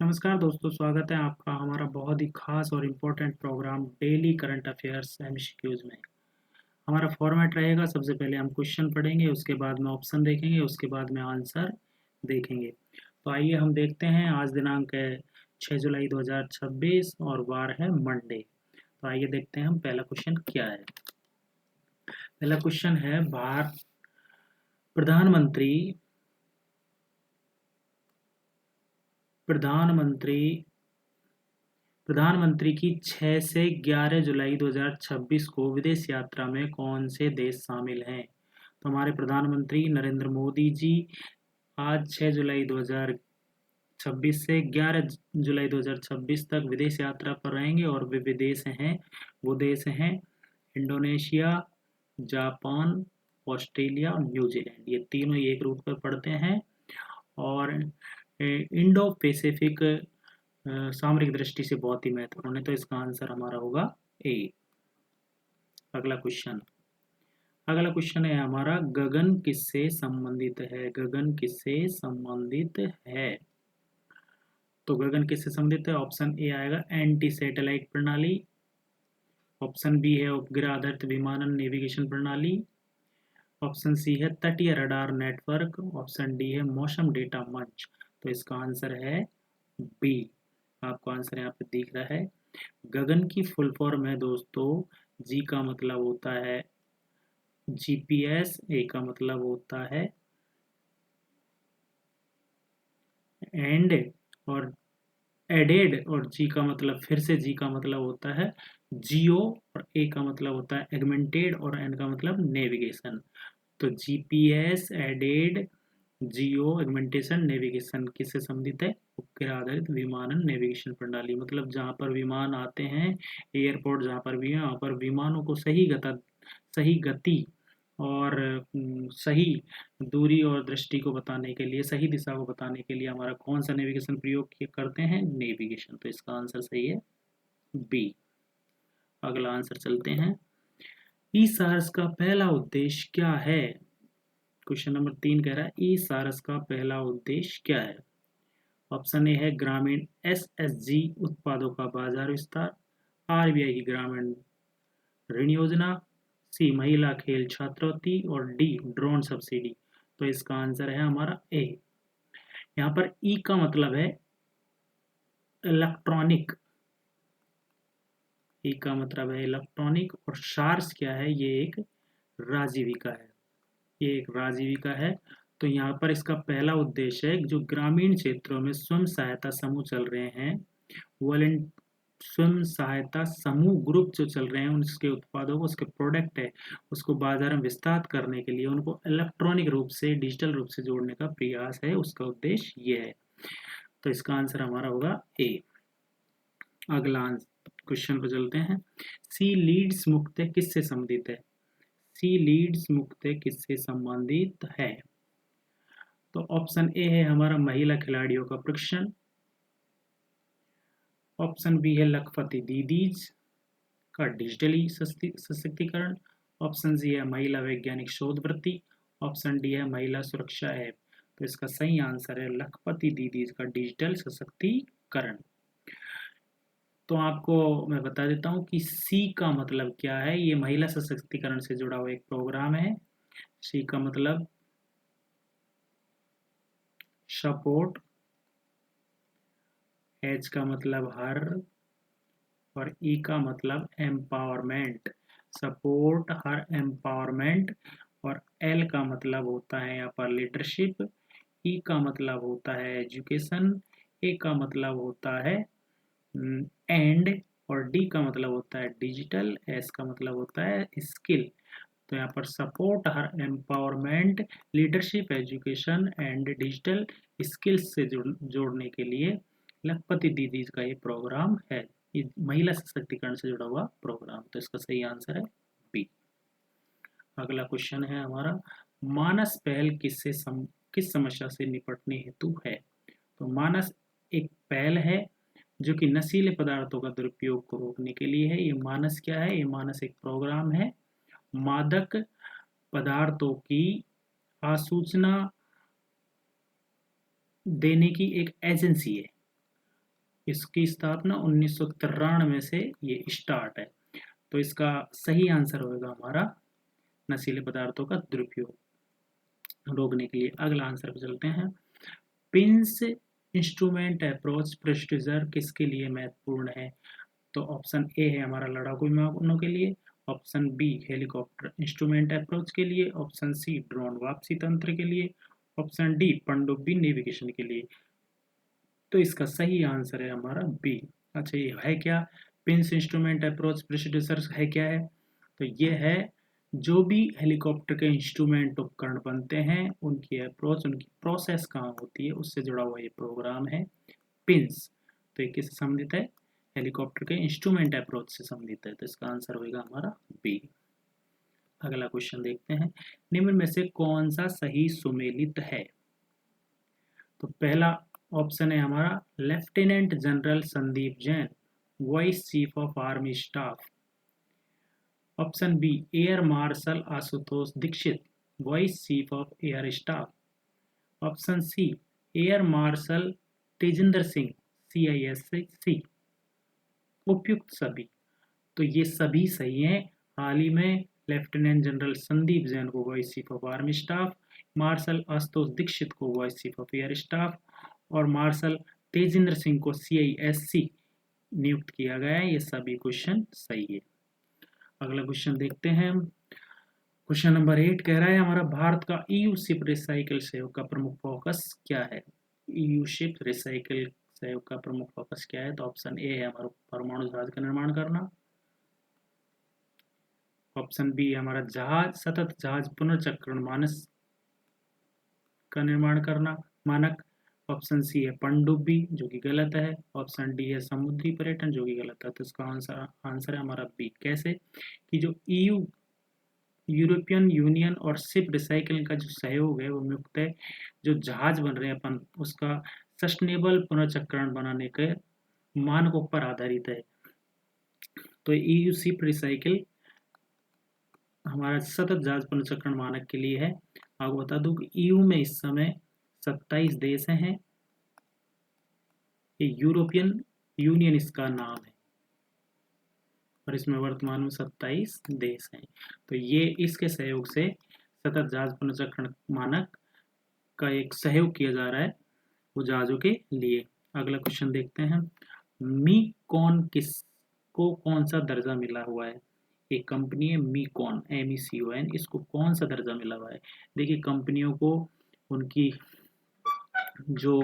नमस्कार दोस्तों, स्वागत है आपका हमारा बहुत ही खास और important programme daily current affairs MCQs में। हमारा फॉर्मेट रहेगा, सबसे पहले हम क्वेश्चन पढ़ेंगे, उसके बाद में ऑप्शन देखेंगे, उसके बाद में आंसर देखेंगे। तो आइए हम देखते हैं। आज दिनांक है 6 जुलाई 2026 और वार है मंडे। तो आइए देखते हैं हम पहला क्वेश्चन क्या है। पहला क्वेश्चन है भारत प्रधानमंत्री प्रधानमंत्री प्रधानमंत्री की 6 से 11 जुलाई 2026 को विदेश यात्रा में कौन से देश शामिल हैं? तो हमारे प्रधानमंत्री नरेंद्र मोदी जी आज 6 जुलाई 2026 से 11 जुलाई 2026 तक विदेश यात्रा पर रहेंगे और वो देश हैं इंडोनेशिया, जापान, ऑस्ट्रेलिया और न्यूजीलैंड। ये तीनों एक रूट पर पड़ते हैं और इंडो पैसिफिक सामरिक दृष्टि से बहुत ही महत्वपूर्ण है। तो इसका आंसर हमारा होगा ए। अगला क्वेश्चन है हमारा, गगन किससे संबंधित है? गगन किससे संबंधित है? तो गगन किससे संबंधित है? ऑप्शन ए आएगा एंटी सैटेलाइट प्रणाली, ऑप्शन बी है उपग्रह आधारित विमानन नेविगेशन प्रणाली, ऑप्शन सी है तटीय रडार नेटवर्क, ऑप्शन डी है मौसम डेटा मंच। तो इसका आंसर है बी। आपको आंसर यहाँ पे दिख रहा है। गगन की फुल फॉर्म है दोस्तों, जी का मतलब होता है जीपीएस, ए का मतलब होता है एंड और एडेड, और जी का मतलब फिर से जी का मतलब होता है जियो, और ए का मतलब होता है एगमेंटेड, और एन का मतलब नेविगेशन। तो जीपीएस, एडेड, जियो एगमेंटेशन, नेविगेशन किससे संबंधित है? उपग्रह आधारित विमानन नेविगेशन प्रणाली। मतलब जहाँ पर विमान आते हैं, एयरपोर्ट जहाँ पर भी है, वहाँ पर विमानों को सही गति और सही दूरी और दृष्टि को बताने के लिए, सही दिशा को बताने के लिए हमारा कौन सा नेविगेशन प्रयोग करते हैं? नेविगेशन। तो इसका आंसर सही है बी। अगला आंसर चलते हैं। ई सार्स का पहला उद्देश्य क्या है? क्वेश्चन नंबर 3 कह रहा है ई सारस का पहला उद्देश्य क्या है? ऑप्शन ए है ग्रामीण एसएचजी उत्पादों का बाजार विस्तार, आरबीआई की ग्रामीण ऋण योजना, सी महिला खेल छात्रवृत्ति, और डी ड्रोन सब्सिडी। तो इसका आंसर है हमारा ए। यहाँ पर ई का मतलब है इलेक्ट्रॉनिक, ई का मतलब है इलेक्ट्रॉनिक, और सार्स क्या है? ये एक राजीविका है, ये एक राजीविका है। तो यहाँ पर इसका पहला उद्देश्य है जो ग्रामीण क्षेत्रों में स्वयं सहायता समूह चल रहे हैं, वॉलेंट स्वयं सहायता समूह ग्रुप जो चल रहे हैं, उसके उत्पादों को, उसके प्रोडक्ट है, उसको बाजार में विस्तार करने के लिए उनको इलेक्ट्रॉनिक रूप से, डिजिटल रूप से जोड़ने का प्रयास है, उसका उद्देश्य ये है। तो इसका आंसर हमारा होगा ए। अगला क्वेश्चन पर चलते हैं। सी लीड्स मुक्त किससे संबंधित है? सी लीड्स मुक्त किससे संबंधित है? तो ऑप्शन ए है हमारा महिला खिलाड़ियों का प्रशिक्षण, ऑप्शन बी है लखपति दीदीज का डिजिटली सशक्तिकरण, ऑप्शन सी है महिला वैज्ञानिक शोध वृत्ति, ऑप्शन डी है महिला सुरक्षा ऐप। तो इसका सही आंसर है लखपति दीदीज का डिजिटल सशक्तिकरण। तो आपको मैं बता देता हूँ कि सी का मतलब क्या है। ये महिला सशक्तिकरण से जुड़ा हुआ एक प्रोग्राम है। सी का मतलब सपोर्ट, एच का मतलब हर, और ई का मतलब एम्पावरमेंट। सपोर्ट, हर, एम्पावरमेंट, और एल का मतलब होता है यहाँ पर लीडरशिप, ई का मतलब होता है एजुकेशन, ए का मतलब होता है एंड, और डी का मतलब होता है डिजिटल, एस का मतलब होता है स्किल। तो यहाँ पर support, her, empowerment, leadership, education and digital skills से जोड़ने के लिए लखपति दीदी का ये प्रोग्राम है। ये महिला सशक्तिकरण से जुड़ा हुआ प्रोग्राम। तो इसका सही आंसर है बी। अगला क्वेश्चन है हमारा, मानस पहल किस समस्या से निपटने हेतु है? तो मानस एक पहल है जो कि नशीले पदार्थों का दुरुपयोग को रोकने के लिए है। ये मानस क्या है? ये मानस एक प्रोग्राम है, मादक पदार्थों की आसूचना देने की एक एजेंसी है। इसकी स्थापना 1993 से ये स्टार्ट है। तो इसका सही आंसर होगा हमारा नशीले पदार्थों का दुरुपयोग रोकने के लिए। अगला आंसर पे चलते हैं। पिंस इंस्ट्रूमेंट अप्रोच प्रोसीजर किसके लिए महत्वपूर्ण है? तो ऑप्शन ए है हमारा लड़ाकू विमानों के लिए, option B helicopter instrument approach के लिए, ऑप्शन सी ड्रोन वापसी तंत्र के लिए, ऑप्शन डी पनडुब्बी नेविगेशन के लिए। तो इसका सही आंसर है हमारा बी। अच्छा, ये है क्या? पिंस इंस्ट्रूमेंट अप्रोच प्रोसीजर है क्या है? तो ये है जो भी हेलीकॉप्टर के इंस्ट्रूमेंट उपकरण बनते हैं उनकी अप्रोच, उनकी प्रोसेस कहाँ होती है, उससे जुड़ा हुआ ये प्रोग्राम है पिंस। तो ये किससे संबंधित है? हेलीकॉप्टर के इंस्ट्रूमेंट अप्रोच से संबंधित है। तो इसका आंसर होगा हमारा बी। अगला क्वेश्चन देखते हैं। निम्न में से कौन सा सही सुमेलित है? तो पहला ऑप्शन है हमारा lieutenant general Sandeep Jain, vice chief of army staff. Option B air marshal Ashutosh Dikshit, vice chief of air staff. Option C air marshal Tejinder Singh, CISC। उपयुक्त सभी। तो ये सभी सही हैं। हाल ही में लेफ्टिनेंट जनरल संदीप जैन को vice chief of army staff, marshal Ashutosh Dixit को vice chief of air staff और मार्शल तेजिंदर सिंह को CISC नियुक्त किया गया है। ये सभी क्वेश्चन सही है। अगला क्वेश्चन देखते हैं। क्वेश्चन नंबर 8 कह रहा है हमारा भारत का EU शिप रिसाइकिल सहयोग का प्रमुख फोकस क्या है? EU शिप रिसाइकिल सहयोग का प्रमुख फोकस क्या है? तो ऑप्शन ए है हमारा परमाणु जहाज का निर्माण करना, ऑप्शन बी हमारा जहाज सतत जहाज पुनर्चक्रण मानस का निर्माण करना मानक, ऑप्शन सी है पनडुब्बी जो कि गलत है, ऑप्शन डी है समुद्री पर्यटन जो कि गलत है। तो इसका आंसर है हमारा बी। कैसे कि जो EU यूरोपियन यूनियन और शिप रिसाइकिलिंग का जो सहयोग है वो मुक्त है जो जहाज बन रहे हैं अपन उसका सस्टेनेबल पुनर्चक्रण बनाने के मानकों पर आधारित है। तो EU शिप रिसाइकिल हमारा सतत जहाज पुनर्चक्रण मानक के लिए है। आपको बता दूं कि EU में इस समय 27 देश हैं। ये यूरोपियन यूनियन इसका नाम है और इसमें वर्तमान में 27 देश हैं। तो ये इसके सहयोग से सतत जहाज पुनर्चक्रण मानक का एक सहयोग किया जा रहा है वो जहाजों के लिए। अगला क्वेश्चन देखते हैं। मीकॉन किसको कौन सा दर्जा मिला हुआ है? एक कंपनी है मीकॉन, MECON, इसको कौन सा दर्जा मिला हुआ है? देखिए कंपनियों को उनकी जो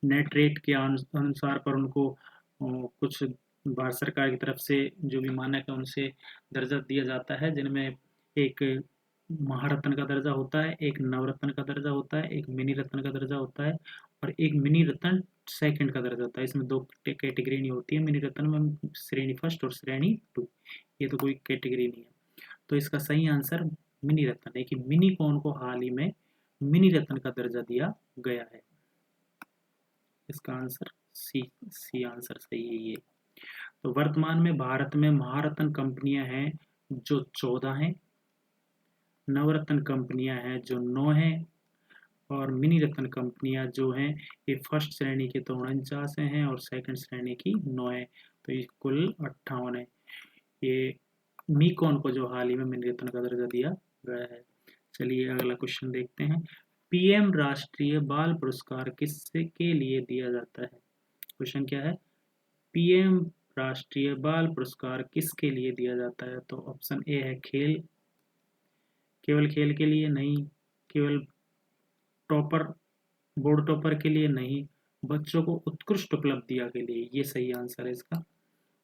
नेट रेट के अनुसार पर उनको कुछ भारत सरकार की तरफ से जो भी मानक है उनसे दर्जा दिया जाता है, जिनमें एक महारत्न का दर्जा होता है, एक नवरत्न का दर्जा होता है, एक मिनी रत्न का दर्जा होता है और एक मिनी रत्न सेकंड का दर्जा होता है। इसमें दो कैटेगरी नहीं होती है। मिनी रत्न में श्रेणी फर्स्ट और श्रेणी 2, ये तो कोई कैटेगरी नहीं है। तो इसका सही आंसर मिनी रत्न है कि मिनी कॉन को हाल ही में मिनी रत्न का दर्जा दिया गया है। इसका आंसर सी आंसर सही है ये। तो वर्तमान में भारत में महारत्न कंपनियां हैं जो 14 हैं, नवरत्न कंपनियां हैं जो 9 हैं और मिनी रत्न कंपनियां जो हैं ये फर्स्ट श्रेणी के तो 49 हैं और सेकंड श्रेणी की 9 है। तो ये कुल 58 है। ये मीकॉन को जो हाल ही में मिनी रत्न का दर्जा दिया गया है। चलिए अगला क्वेश्चन देखते हैं। PM राष्ट्रीय बाल पुरस्कार किसके के लिए दिया जाता है? क्वेश्चन क्या है? PM राष्ट्रीय बाल पुरस्कार किसके लिए दिया जाता है? तो ऑप्शन ए है खेल, केवल खेल के लिए नहीं, केवल टॉपर बोर्ड टॉपर के लिए नहीं, बच्चों को उत्कृष्ट उपलब्धियां के लिए। ये सही आंसर है इसका।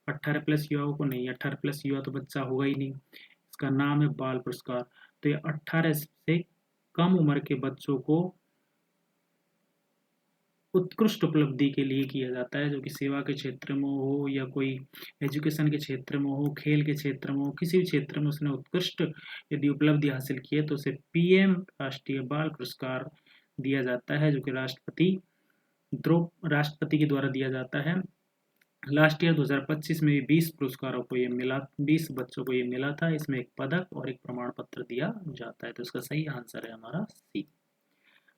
18+ युवाओं को नहीं, 18+ युवा तो बच्चा होगा ही नहीं। इसका नाम है बाल पुरस्कार। तो ये 18 से कम उम्र के बच्चों को उत्कृष्ट उपलब्धि के लिए किया जाता है, जो कि सेवा के क्षेत्र में हो या कोई एजुकेशन के क्षेत्र में हो, खेल के क्षेत्र में हो, किसी भी क्षेत्र में उसने उत्कृष्ट यदि उपलब्धि हासिल की है तो उसे PM राष्ट्रीय बाल पुरस्कार दिया जाता है, जो कि राष्ट्रपति के द्वारा दिया जाता है। लास्ट ईयर 2025 में 20 पुरस्कारों को ये मिला, 20 बच्चों को ये मिला था। इसमें एक पदक और एक प्रमाण पत्र दिया जाता है। तो इसका सही आंसर है हमारा सी।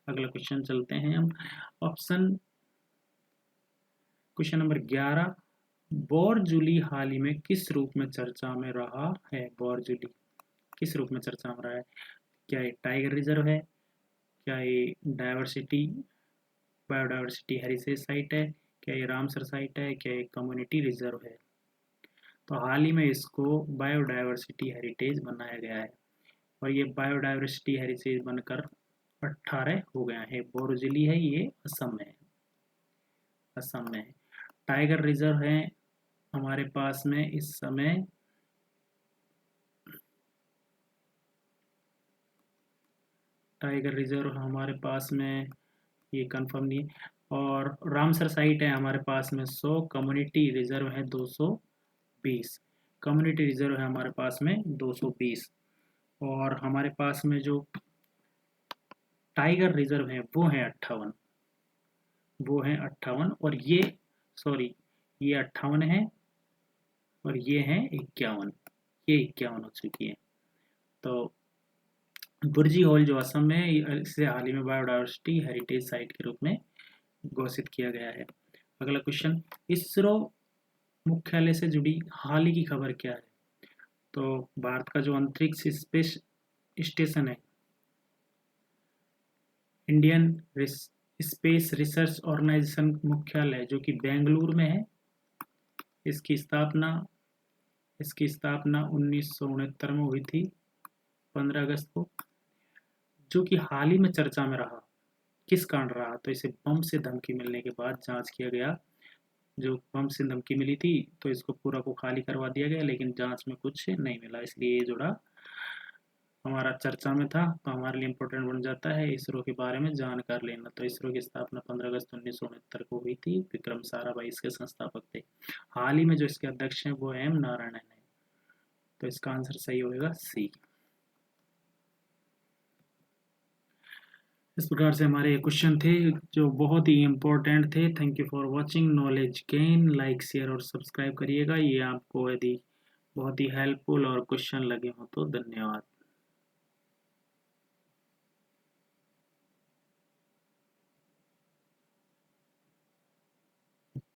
अगला क्वेश्चन चलते हैं हम। ऑप्शन क्वेश्चन नंबर 11, बॉर्जूली हाल ही में किस रूप में चर्चा में रहा है? बॉर्जूली किस रूप में चर्चा में रहा है? क्या ये टाइगर रिजर्व है? क्या ये बायोडाइवर्सिटी हेरिटेज साइट है? क्या ये रामसर साइट है? क्या ये कम्युनिटी रिजर्व है? तो हाल ही में इसको बायोडाइवर्सिटी हेरिटेज बनाया गया है और ये बायोडाइवर्सिटी हेरिटेज बनकर 18 हो गया है। बोरोजिली है, ये असम में है। असम में टाइगर रिजर्व है हमारे पास में इस समय टाइगर रिजर्व हमारे पास में ये कंफर्म नहीं है। और रामसर साइट है हमारे पास में 100, कम्युनिटी रिजर्व है 220, कम्युनिटी रिजर्व है हमारे पास में 220 और हमारे पास में जो टाइगर रिजर्व है वो है 58, वो है 58 और ये सॉरी ये 58 है और ये है 51, ये 51 हो चुकी है। तो बुर्जी हॉल जो असम में है इसे हाल ही में बायोडाइवर्सिटी हेरिटेज साइट के रूप में घोषित किया गया है। अगला क्वेश्चन, इसरो मुख्यालय से जुड़ी हाल ही की खबर क्या है? तो भारत का जो अंतरिक्ष स्पेस स्टेशन है, इंडियन स्पेस रिसर्च ऑर्गेनाइजेशन मुख्यालय जो कि बेंगलुरु में है, इसकी स्थापना 1969 में हुई थी 15 अगस्त को, जो कि हाल ही में चर्चा में रहा। किस कारण रहा? तो इसे बम से धमकी मिलने के बाद जांच किया गया। जो बम से धमकी मिली थी तो इसको पूरा को खाली करवा दिया गया, लेकिन जांच में कुछ नहीं मिला, इसलिए ये जुड़ा हमारा चर्चा में था तो हमारे लिए इम्पोर्टेंट बन जाता है इसरो के बारे में जानकारी लेना। तो इसरो की स्थापना 15 अगस्त 1969 को हुई थी। विक्रम साराभाई इसके संस्थापक थे। हाल ही में जो इसके अध्यक्ष हैं वो एम नारायणन है। तो इसका आंसर सही होगा सी। इस प्रकार से हमारे क्वेश्चन थे जो बहुत ही इम्पोर्टेंट थे। Thank you for watching knowledge gain. Like share और सब्सक्राइब करिएगा, ये आपको यदि बहुत ही हेल्पफुल और क्वेश्चन लगे हो तो। धन्यवाद।